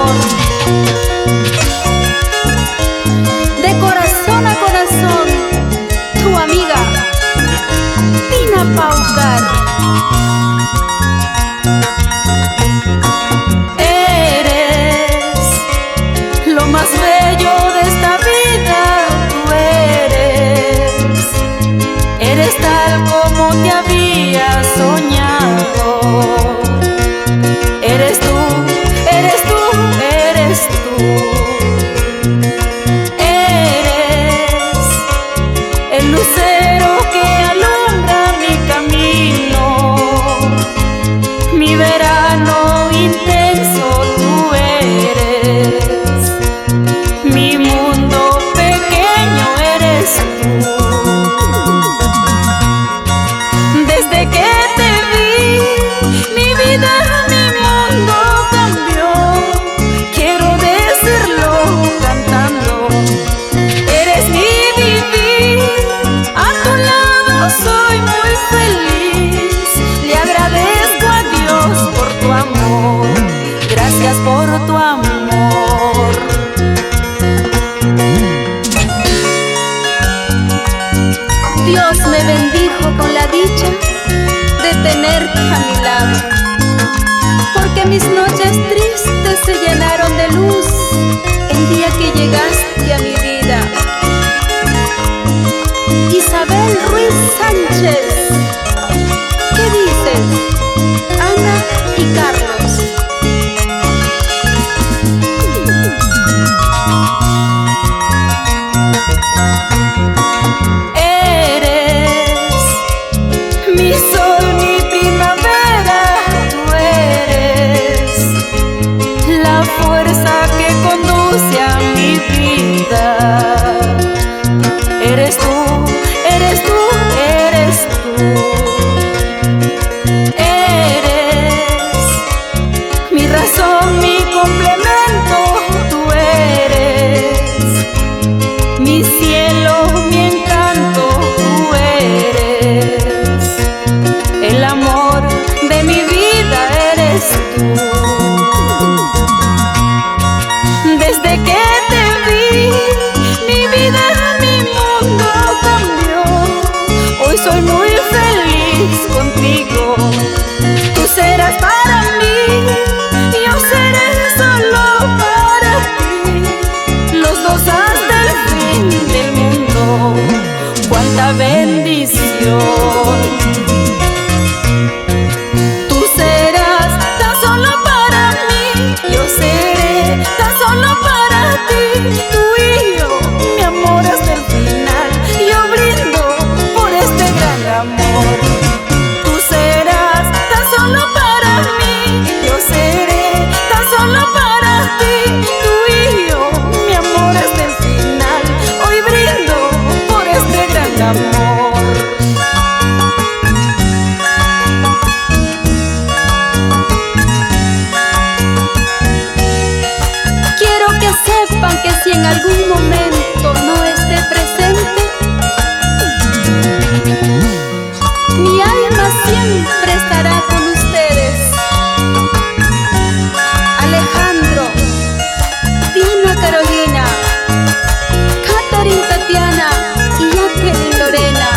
amor. De corazón a corazón, tu amiga Tina Paucar. Eres lo más bello de esta vida, tú eres tal como te había soñado. Eres tú, eres tú, eres tú. Eres el lucero que alumbra mi camino, mi verano intenso tú eres, mi mundo pequeño eres tú. Desde que te vi, mi vida, mi mundo cambió. Quiero decirlo cantando. Eres mi vivir, a tu lado soy muy feliz. Le agradezco a Dios por tu amor, gracias por tu amor. Dios me bendijo con la dicha de tenerte a mi lado, porque mis noches tristes se llenaron de luz el día que llegaste a mi vida. Isabel Ruiz Sánchez, ¿qué dices? Ana y Carlos. Eres mi sol, mi primavera, tú eres la fuerza que conduce a mi vida. Eres tú, eres tú, eres tú. Eres mi razón, mi complemento, tú eres mi cielo, mi encanto, tú eres el amor de mi vida, eres tú. Desde que te vi, mi vida, mi mundo cambió. Hoy soy muy feliz contigo. Tú serás para mí, yo seré solo para ti. Los dos hasta el fin del mundo. ¡Cuánta bendición! Tú serás tan solo para mí, yo seré tan solo para ti. Tú y yo, mi amor hasta el final. Yo brindo por este gran amor. Tú serás tan solo para mí, yo seré tan solo para ti. Tú y yo, mi amor hasta el final. Hoy brindo por este gran amor. Quiero que sepan que si en algún momento no esté presente, mi alma siempre estará con ustedes. Alejandro, Dina Carolina, Catherine Tatiana y Jacqueline Lorena.